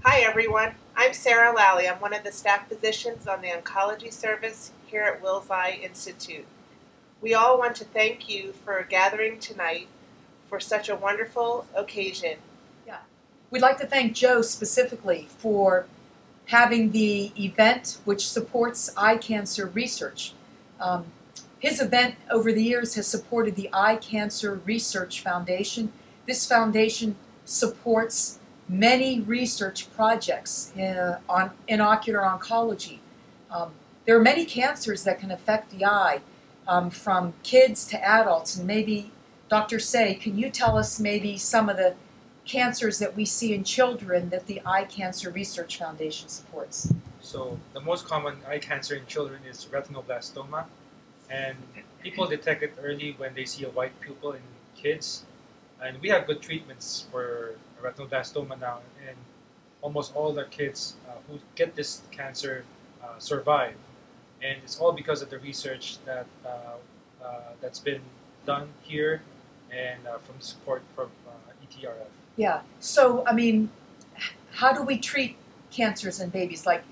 Hi everyone, I'm Sarah Lally. I'm one of the staff physicians on the oncology service here at Wills Eye Institute. We all want to thank you for gathering tonight for such a wonderful occasion. Yeah. We'd like to thank Joe specifically for having the event which supports eye cancer research. Um, his event over the years has supported the Eye Cancer Research Foundation. This foundation supports many research projects in ocular oncology. There are many cancers that can affect the eye, from kids to adults. And maybe, Dr. Say, can you tell us maybe some of the cancers that we see in children that the Eye Cancer Research Foundation supports? So the most common eye cancer in children is retinoblastoma, and people detect it early when they see a white pupil in kids. And we have good treatments for retinoblastoma now, and almost all the kids who get this cancer survive. And it's all because of the research that's been done here and from support from ETRF. Yeah. So, I mean, how do we treat cancers in babies? Like,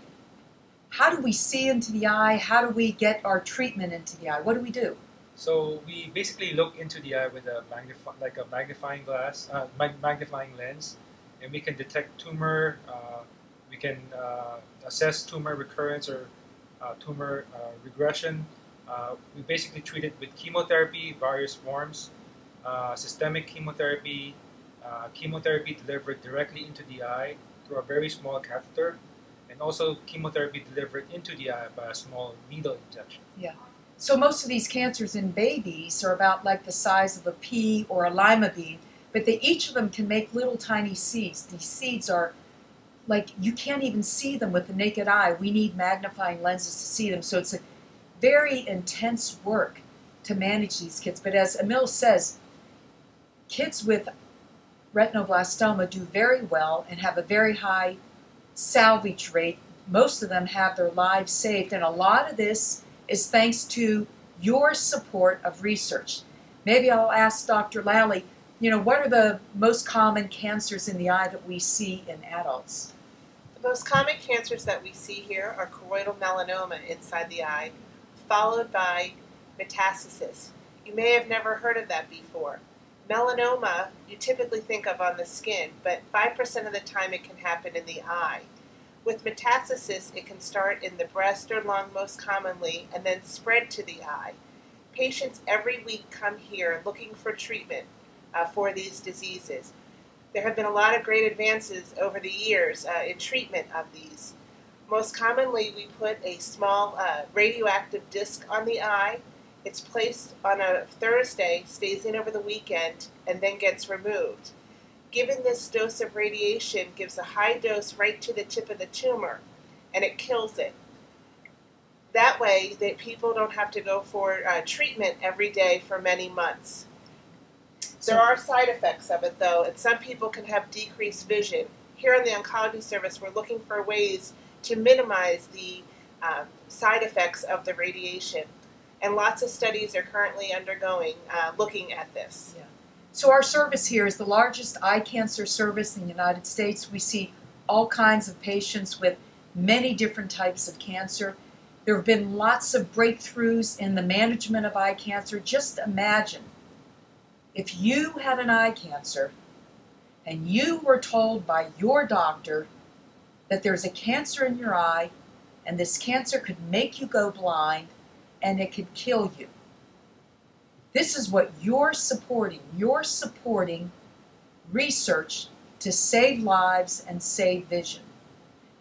how do we see into the eye? How do we get our treatment into the eye? What do we do? So we basically look into the eye with a magnifying lens, and we can detect tumor. We can assess tumor recurrence or tumor regression. We basically treat it with chemotherapy, various forms, systemic chemotherapy, chemotherapy delivered directly into the eye through a very small catheter, and also chemotherapy delivered into the eye by a small needle injection. Yeah. So most of these cancers in babies are about like the size of a pea or a lima bean, but each of them can make little tiny seeds. These seeds are like, you can't even see them with the naked eye. We need magnifying lenses to see them. So it's a very intense work to manage these kids. But as Emil says, kids with retinoblastoma do very well and have a very high salvage rate. Most of them have their lives saved, and a lot of this is thanks to your support of research. Maybe I'll ask Dr. Lally, what are the most common cancers in the eye that we see in adults? The most common cancers that we see here are choroidal melanoma inside the eye, followed by metastasis. You may have never heard of that before. Melanoma you typically think of on the skin, but 5% of the time it can happen in the eye. With metastasis, it can start in the breast or lung most commonly and then spread to the eye. Patients every week come here looking for treatment for these diseases. There have been a lot of great advances over the years in treatment of these. Most commonly, we put a small radioactive disc on the eye. It's placed on a Thursday, stays in over the weekend, and then gets removed. Given this dose of radiation gives a high dose right to the tip of the tumor, and it kills it. That way, people don't have to go for treatment every day for many months. There are side effects of it, though, and some people can have decreased vision. Here in the oncology service, we're looking for ways to minimize the side effects of the radiation. And lots of studies are currently undergoing looking at this. Yeah. So our service here is the largest eye cancer service in the United States. We see all kinds of patients with many different types of cancer. There have been lots of breakthroughs in the management of eye cancer. Just imagine if you had an eye cancer and you were told by your doctor that there's a cancer in your eye and this cancer could make you go blind and it could kill you. This is what you're supporting. You're supporting research to save lives and save vision.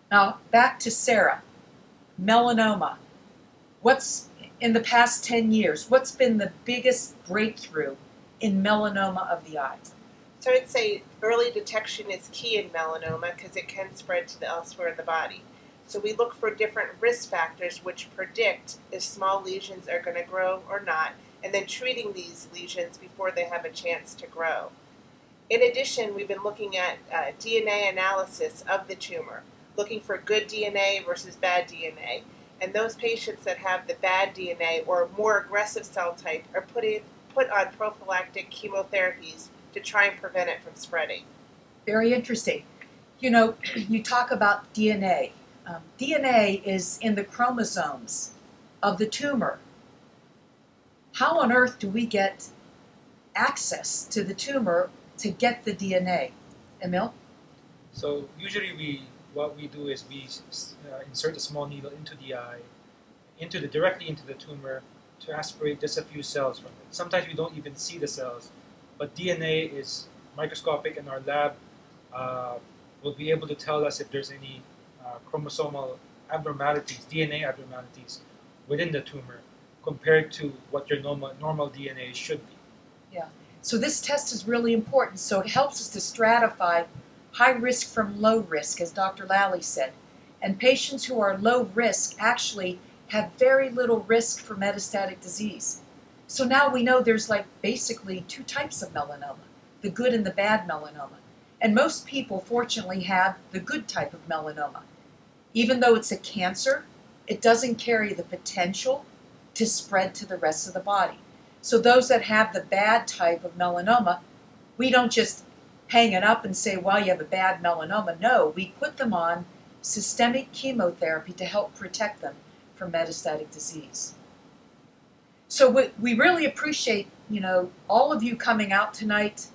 Now, back to Sarah. Melanoma. What's, in the past 10 years, what's been the biggest breakthrough in melanoma of the eye? So I'd say early detection is key in melanoma because it can spread to elsewhere in the body. So we look for different risk factors which predict if small lesions are going to grow or not, and then treating these lesions before they have a chance to grow. In addition, we've been looking at DNA analysis of the tumor, looking for good DNA versus bad DNA. And those patients that have the bad DNA or more aggressive cell type are put on prophylactic chemotherapies to try and prevent it from spreading. Very interesting. You know, you talk about DNA. DNA is in the chromosomes of the tumor. How on earth do we get access to the tumor to get the DNA? Emil? So usually what we do is we insert a small needle into the eye, directly into the tumor to aspirate just a few cells from it. Sometimes we don't even see the cells, but DNA is microscopic, and our lab will be able to tell us if there's any chromosomal abnormalities, DNA abnormalities within the tumor compared to what your normal DNA should be. Yeah. So this test is really important. So it helps us to stratify high risk from low risk, as Dr. Lally said. And patients who are low risk actually have very little risk for metastatic disease. So now we know there's like basically two types of melanoma, the good and the bad melanoma. And most people, fortunately, have the good type of melanoma. Even though it's a cancer, it doesn't carry the potential to spread to the rest of the body. So those that have the bad type of melanoma, we don't just hang it up and say, well, you have a bad melanoma. No, we put them on systemic chemotherapy to help protect them from metastatic disease. So we really appreciate, all of you coming out tonight,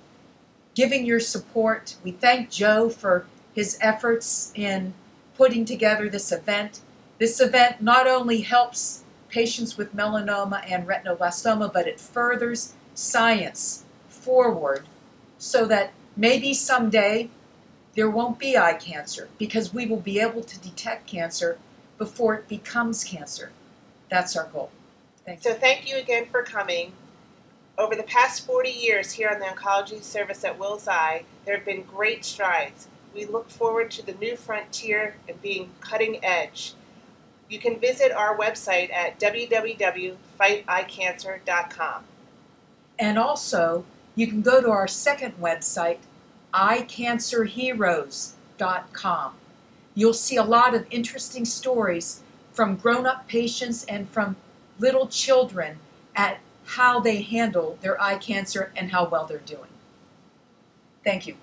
giving your support. We thank Joe for his efforts in putting together this event. This event not only helps patients with melanoma and retinoblastoma, but it furthers science forward so that maybe someday there won't be eye cancer because we will be able to detect cancer before it becomes cancer. That's our goal. Thank you. So thank you again for coming. Over the past 40 years here on the Oncology Service at Wills Eye, there have been great strides. We look forward to the new frontier and being cutting edge. You can visit our website at www.fighteyecancer.com. And also, you can go to our second website, eyecancerheroes.com. You'll see a lot of interesting stories from grown-up patients and from little children at how they handle their eye cancer and how well they're doing. Thank you.